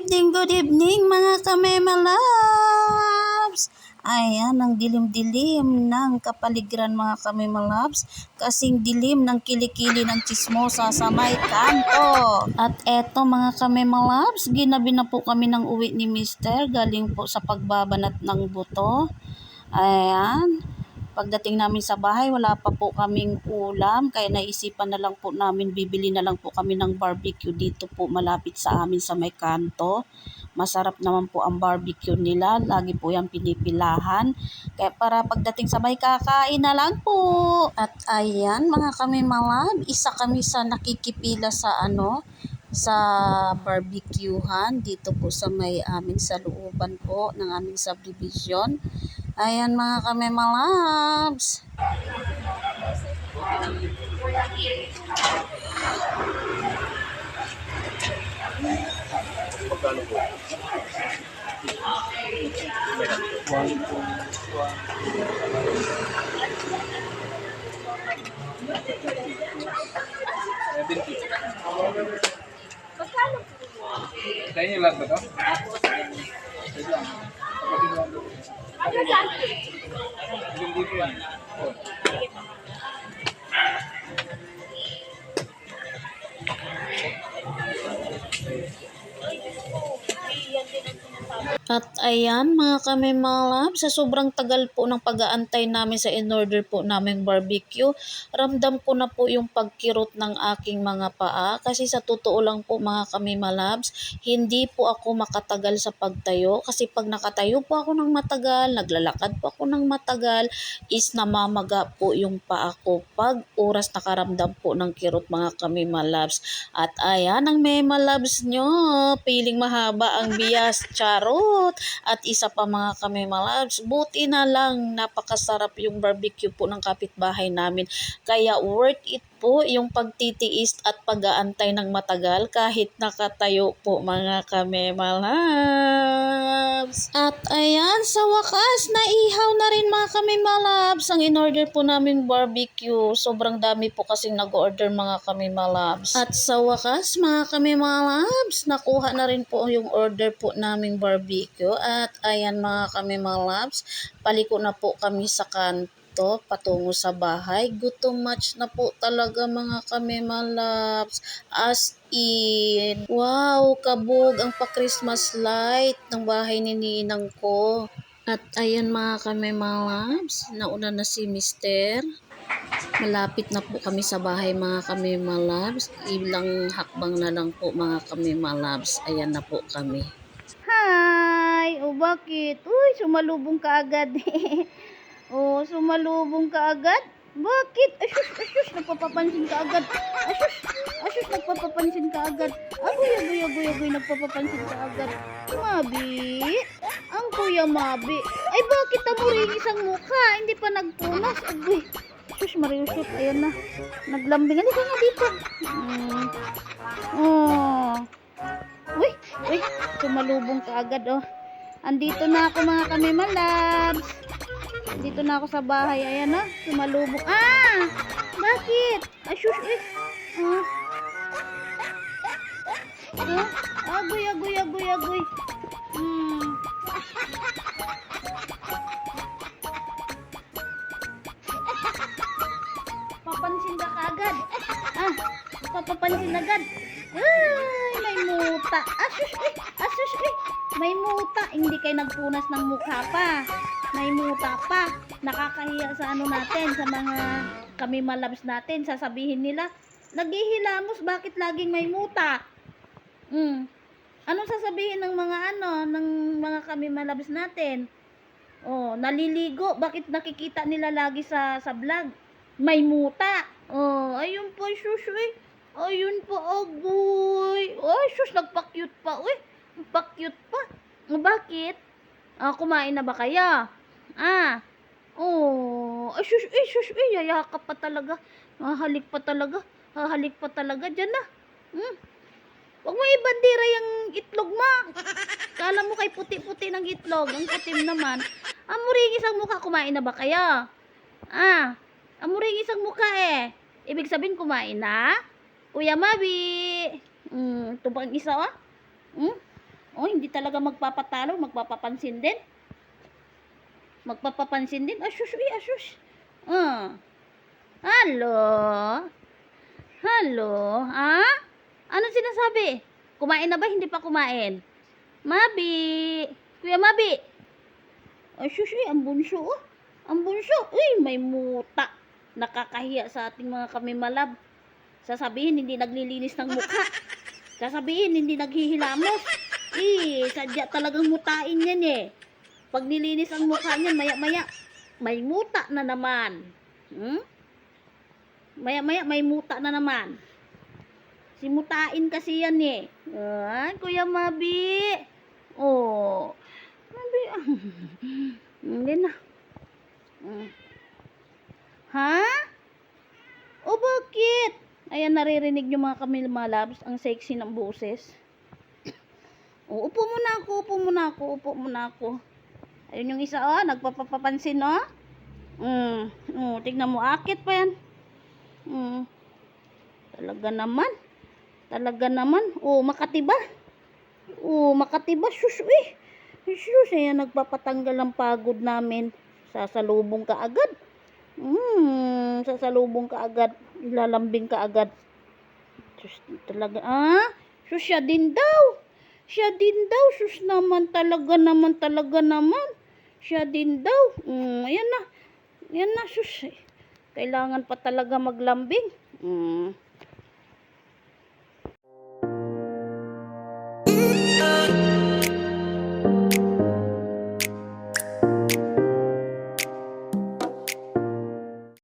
good evening mga kamema loves! Ayan, ang dilim-dilim ng kapaligiran mga kamema loves. Kasing dilim ng kilikili ng chismosa sa may kanto. At eto mga kamema loves, ginabi na po kami ng uwi ni Mister. Galing po sa pagbabanat ng buto. Ayan. Pagdating namin sa bahay, wala pa po kaming ulam, kaya naisipan na lang po namin, bibili na lang po kami ng barbecue dito po malapit sa amin sa may kanto. Masarap naman po ang barbecue nila, lagi po yung pinipilahan. Kaya para pagdating sa bahay, kakain na lang po. At ayan mga kami malab, isa kami sa nakikipila sa sa barbecuehan dito po sa may amin sa looban po ng aming subdivision. Ayan mga kamema loves. Magkano po? Sa inyo lahat ba ito? Yung dito yan. At ayan mga kamema loves, sa sobrang tagal po ng pag-aantay namin sa in-order po naming barbecue, ramdam ko na po yung pagkirot ng aking mga paa. Kasi sa totoo lang po mga kamema loves, hindi po ako makatagal sa pagtayo. Kasi pag nakatayo po ako ng matagal, naglalakad po ako ng matagal, is namamaga po yung paa ko pag oras nakaramdam po ng kirot mga kamema loves. At ayan ang mema loves nyo, piling mahaba ang bias, charot. At isa pa mga kamema loves, buti na lang napakasarap yung barbecue po ng kapitbahay namin. Kaya worth it po yung pagtitiis at pag-aantay ng matagal kahit nakatayo po mga kamema loves. At ayan, sa wakas, naihaw na rin mga kamema loves ang in-order po namin barbecue. Sobrang dami po kasing nag-order mga kamema loves. At sa wakas mga kamema loves, nakuha na rin po yung order po naming barbecue. At ayan mga kamema loves, paliko na po kami sa kanto patungo sa bahay. Gutom match na po talaga mga kamema loves. As in, wow, kabog ang pa-Christmas light ng bahay ni ninang ko. At ayan mga kamema loves, nauna na si Mister. Malapit na po kami sa bahay mga kamema loves. Ilang hakbang na lang po mga kamema loves. Ayan na po kami. Hi! O bakit? Uy, sumalubong ka agad. O, sumalubong ka agad? Bakit? Asus, nagpapapansin ka agad. Asus, nagpapapansin ka agad. Agoy, nagpapapansin ka agad. Mabi? Ang kuya Mabi. Ay, bakit amuring isang mukha? Hindi pa nagpunas. Agoy. Asus, mariusot. Ayan na. Naglambing. Halika nga dito. Oh. Uy, sumalubong ka agad, oh. Andito na ako mga kamema loves. Dito na ako sa bahay. Ayan na, sumalubong. Bakit? Asus, Agoy. Papansin ka agad. Papapansin agad. Ay, may muta. Asus, may muta. Hindi kayo nagpunas ng mukha pa. May muta pa. Nakakahiya sa natin, sa mga kamema loves natin. Sasabihin nila, naghihilamos, bakit laging may muta? Anong sasabihin ng mga ng mga kamema loves natin? Oh, naliligo, bakit nakikita nila lagi sa vlog? May muta. Oh, ayun po, sus, ayun po, agoy. Oh, sus, nagpa-cute pa. Uy, nagpa-cute pa. Bakit? Kumain na ba kaya? Oh, sus, yayakap pa talaga. Hahalik pa talaga. Diyan na. Huwag mo ibandira yung itlog mo. Kala mo kay puti-puti ng itlog. Ang putim naman. Amuring isang mukha, kumain na ba kaya? Amuring isang mukha eh. Ibig sabihin kumain na? Kuya Mabi. Ito pa ang isa Oh, hindi talaga magpapatalo, magpapapansin din. Magpapapansin din. Asus, asus. Ah. Halo? Halo? Ha? Ano sinasabi? Kumain na ba? Hindi pa kumain. Mabi. Kuya Mabi. Asus, ang bunso. Oh. Ang bunso. Uy, may muta. Nakakahiya sa ating mga kamimalab. Sasabihin, hindi naglilinis ng mukha. Sasabihin, hindi naghihilamos. Sadya talagang mutain yan eh. Pag nilinis ang mukha niyan, maya-maya, may muta na naman. Maya-maya, may muta na naman. Si mutain kasi yan eh. Kuya Mabi. Oh. Mabi. Hindi na. Ha? O bakit? Ayan, naririnig nyo mga kamilmalabs, ang sexy ng boses. Upo muna ako. Ayun yung isa, nagpapapansin, tignan mo, akit pa yan. Talaga naman. Makatiba. Sus, sus, ayan, nagpapatanggal ng pagod namin. Sasalubong ka agad. Ilalambing ka agad. Sus, talaga, sus, siya din daw, sus naman, talaga naman. Siya din daw. Ayan na, sus. Kailangan pa talaga maglambing.